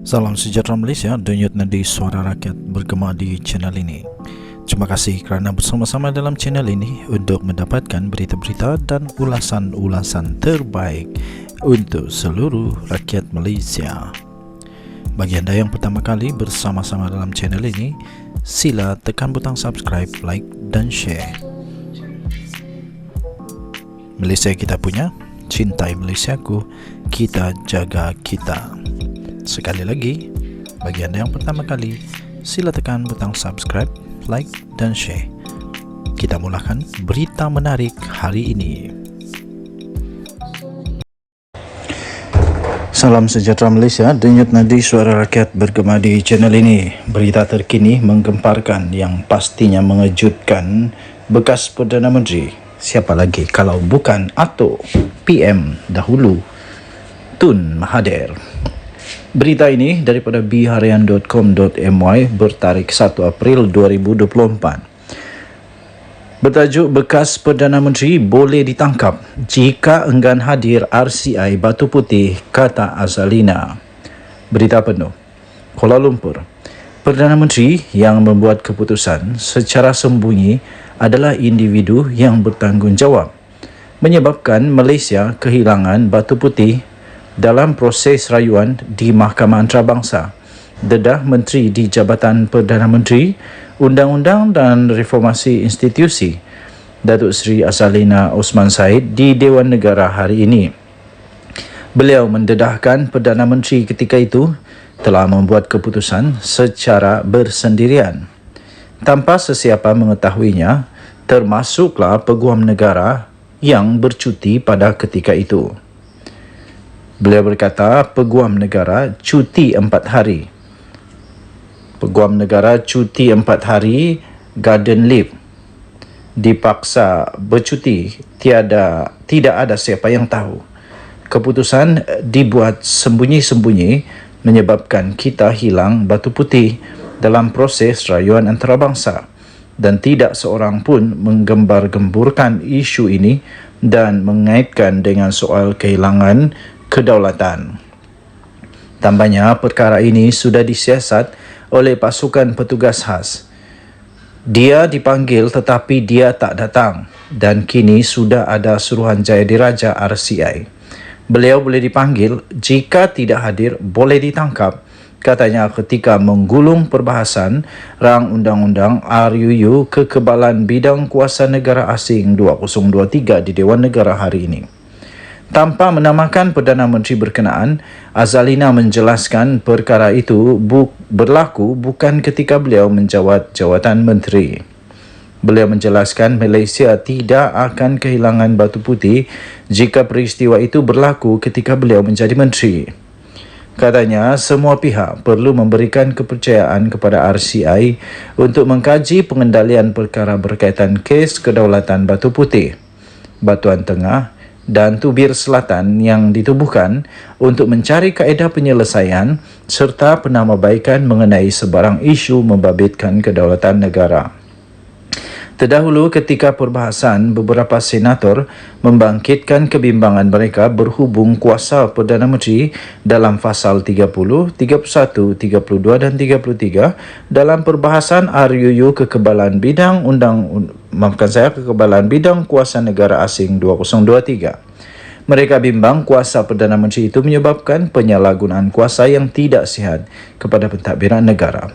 Salam sejahtera Malaysia, denyut nadi suara rakyat bergema di channel ini. Terima kasih kerana bersama-sama dalam channel ini untuk mendapatkan berita-berita dan ulasan-ulasan terbaik untuk seluruh rakyat Malaysia. Bagi anda yang pertama kali bersama-sama dalam channel ini, sila tekan butang subscribe, like dan share. Malaysia kita punya, cintai Malaysiaku, kita jaga kita. Sekali lagi, bagi anda yang pertama kali, sila tekan butang subscribe, like dan share. Kita mulakan berita menarik hari ini. Salam sejahtera Malaysia, denyut nadi suara rakyat bergema di channel ini. Berita terkini menggemparkan yang pastinya mengejutkan. Bekas Perdana Menteri, siapa lagi kalau bukan Atuk PM dahulu, Tun Mahathir. Berita ini daripada bharian.com.my bertarikh 1 April 2024. Bertajuk Bekas Perdana Menteri boleh ditangkap jika enggan hadir RCI Batu Putih, kata Azalina. Berita penuh. Kuala Lumpur. Perdana Menteri yang membuat keputusan secara sembunyi adalah individu yang bertanggungjawab, menyebabkan Malaysia kehilangan Batu Putih dalam proses rayuan di Mahkamah Antarabangsa. Dedah Menteri di Jabatan Perdana Menteri, Undang-Undang dan Reformasi Institusi, Datuk Seri Azalina Osman Said di Dewan Negara hari ini. Beliau mendedahkan Perdana Menteri ketika itu telah membuat keputusan secara bersendirian tanpa sesiapa mengetahuinya, termasuklah Peguam Negara yang bercuti pada ketika itu. Beliau berkata Peguam Negara cuti 4 hari. Peguam Negara cuti 4 hari garden leave. Dipaksa bercuti, tidak ada siapa yang tahu. Keputusan dibuat sembunyi-sembunyi menyebabkan kita hilang Batu Putih dalam proses rayuan antarabangsa, dan tidak seorang pun menggembar-gemburkan isu ini dan mengaitkan dengan soal kehilangan kedaulatan. Tambahnya, perkara ini sudah disiasat oleh pasukan petugas khas. Dia dipanggil tetapi dia tak datang, dan kini sudah ada suruhanjaya diraja RCI. Beliau boleh dipanggil, jika tidak hadir boleh ditangkap, katanya ketika menggulung perbahasan rang Undang-Undang RUU Kekebalan Bidang Kuasa Negara Asing 2023 di Dewan Negara hari ini. Tanpa menamakan Perdana Menteri berkenaan, Azalina menjelaskan perkara itu berlaku bukan ketika beliau menjawat jawatan menteri. Beliau menjelaskan Malaysia tidak akan kehilangan Batu Putih jika peristiwa itu berlaku ketika beliau menjadi menteri. Katanya, semua pihak perlu memberikan kepercayaan kepada RCI untuk mengkaji pengendalian perkara berkaitan kes kedaulatan Batu Putih, Batuan Tengah dan Tubir Selatan yang ditubuhkan untuk mencari kaedah penyelesaian serta penambahbaikan mengenai sebarang isu membabitkan kedaulatan negara. Terdahulu ketika perbahasan, beberapa senator membangkitkan kebimbangan mereka berhubung kuasa Perdana Menteri dalam pasal 30, 31, 32 dan 33 dalam perbahasan RUU Kekebalan Bidang Kekebalan Bidang Kuasa Negara Asing 2023. Mereka bimbang kuasa Perdana Menteri itu menyebabkan penyalahgunaan kuasa yang tidak sihat kepada pentadbiran negara.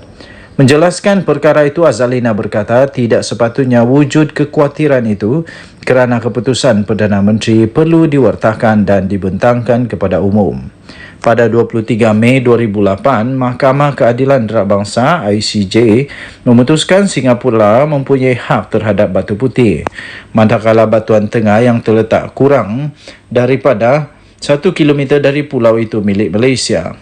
Menjelaskan perkara itu, Azalina berkata tidak sepatutnya wujud kekhawatiran itu kerana keputusan Perdana Menteri perlu diwartakan dan dibentangkan kepada umum. Pada 23 Mei 2008, Mahkamah Keadilan Antarabangsa ICJ memutuskan Singapura mempunyai hak terhadap Batu Putih, manakala Batuan Tengah yang terletak kurang daripada 1 km dari pulau itu milik Malaysia.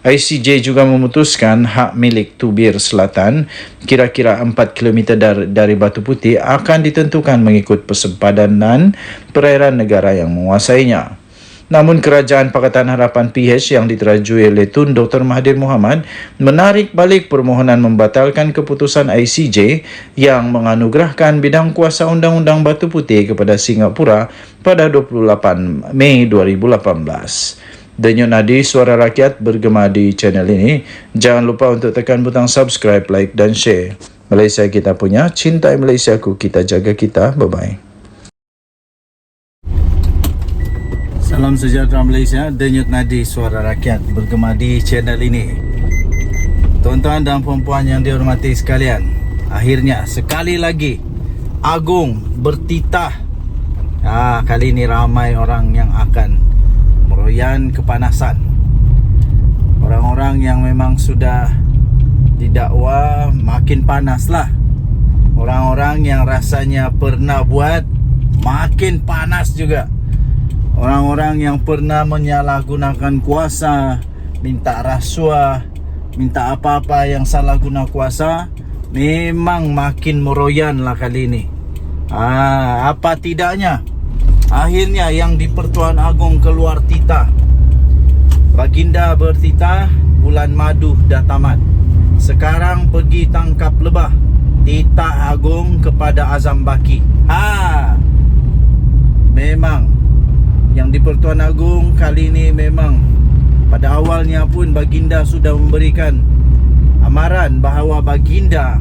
ICJ juga memutuskan hak milik Tubir Selatan, kira-kira 4 km dari Batu Putih, akan ditentukan mengikut persempadanan perairan negara yang menguasainya. Namun Kerajaan Pakatan Harapan PH yang diterajui oleh Tun Dr. Mahathir Mohamad menarik balik permohonan membatalkan keputusan ICJ yang menganugerahkan bidang kuasa Undang-Undang Batu Putih kepada Singapura pada 28 Mei 2018. Denyut Nadi Suara Rakyat bergema di channel ini. Jangan lupa untuk tekan butang subscribe, like dan share. Malaysia kita punya, cintai Malaysiaku, kita jaga kita. Bye-bye. Salam sejahtera Malaysia. Denyut Nadi Suara Rakyat bergema di channel ini. Tuan-tuan dan puan-puan yang dihormati sekalian, akhirnya sekali lagi Agong bertitah. Kali ini ramai orang yang akan meroyan kepanasan. Orang-orang yang memang sudah didakwa makin panaslah. Orang-orang yang rasanya pernah buat makin panas juga. Orang-orang yang pernah menyalahgunakan kuasa, minta rasuah, minta apa-apa yang salah guna kuasa, memang makin meroyan lah kali ini. Apa tidaknya, akhirnya yang di Pertuan Agong keluar titah. Baginda bertitah, bulan madu dah tamat. Sekarang pergi tangkap lebah. Titah Agong kepada Azam Baki. Memang yang di Pertuan Agong kali ini memang pada awalnya pun Baginda sudah memberikan amaran bahawa Baginda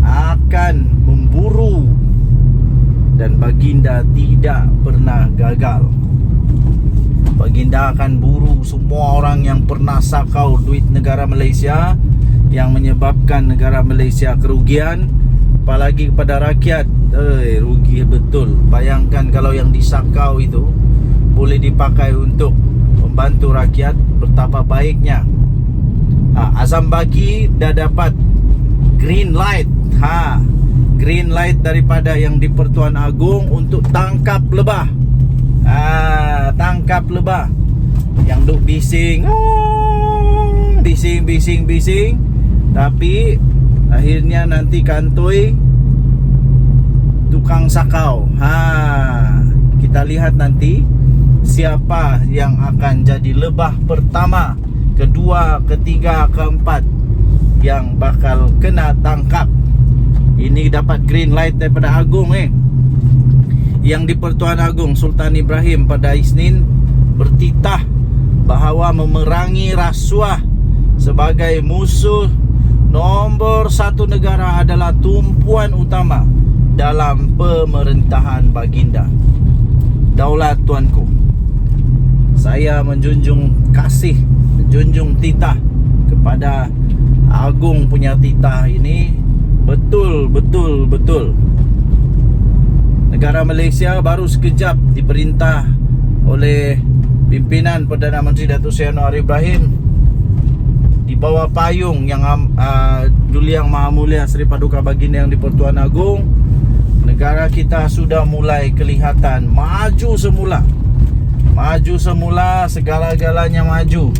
akan memburu, dan Baginda tidak pernah gagal. Baginda akan buru semua orang yang pernah sakau duit negara Malaysia, yang menyebabkan negara Malaysia kerugian, apalagi kepada rakyat. Rugi betul. Bayangkan kalau yang disakau itu boleh dipakai untuk membantu rakyat, betapa baiknya. Azam Baki dah dapat green light. Green light daripada yang di Pertuan Agong untuk tangkap lebah. Tangkap lebah yang duk bising, bising, tapi akhirnya nanti kantoi tukang sakau. Kita lihat nanti siapa yang akan jadi lebah pertama, kedua, ketiga, keempat yang bakal kena tangkap. Ini dapat green light daripada Agong. Yang di Pertuan Agong, Sultan Ibrahim pada Isnin bertitah bahawa memerangi rasuah sebagai musuh nombor satu negara adalah tumpuan utama dalam pemerintahan Baginda. Daulat tuanku, saya menjunjung kasih, menjunjung titah kepada Agong punya titah ini. Betul. Negara Malaysia baru sekejap diperintah oleh pimpinan Perdana Menteri Datuk Seri Anwar Ibrahim di bawah payung yang Duli Yang Maha Mulia Seri Paduka Baginda yang di Pertuan Agong. Negara kita sudah mulai kelihatan maju semula, segala-galanya maju.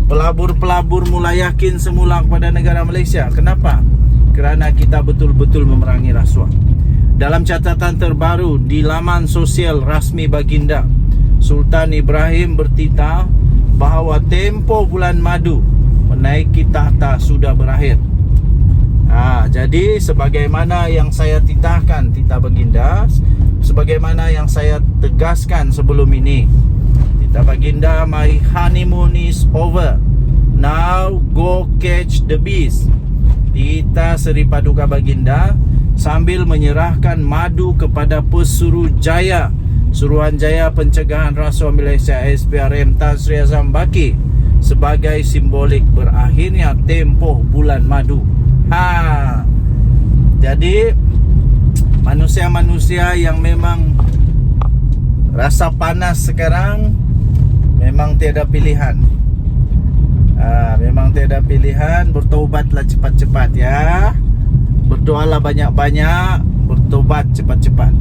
Pelabur-pelabur mulai yakin semula kepada negara Malaysia. Kenapa? Kerana kita betul-betul memerangi rasuah. Dalam catatan terbaru di laman sosial rasmi Baginda, Sultan Ibrahim bertitah bahawa tempoh bulan madu menaiki tahta sudah berakhir. Jadi sebagaimana yang saya titahkan, titah Baginda, sebagaimana yang saya tegaskan sebelum ini, titah Baginda, my honeymoon is over. Now go catch the bees. Titah Seri Paduka Baginda sambil menyerahkan madu kepada Pesuruhjaya, Suruhanjaya Pencegahan Rasuah Malaysia SPRM Tan Sri Azam Baki, sebagai simbolik berakhirnya tempoh bulan madu. Jadi manusia-manusia yang memang rasa panas sekarang memang tiada pilihan. Bertaubatlah cepat-cepat ya. Berdoalah banyak-banyak, bertobat cepat-cepat.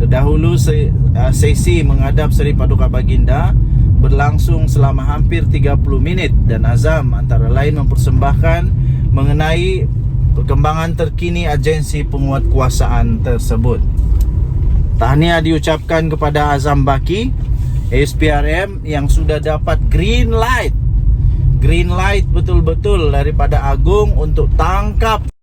Terdahulu sesi menghadap Seri Paduka Baginda berlangsung selama hampir 30 minit dan Azam antara lain mempersembahkan mengenai perkembangan terkini agensi penguatkuasaan tersebut. Tahniah diucapkan kepada Azam Baki, SPRM yang sudah dapat green light betul-betul daripada Agong untuk tangkap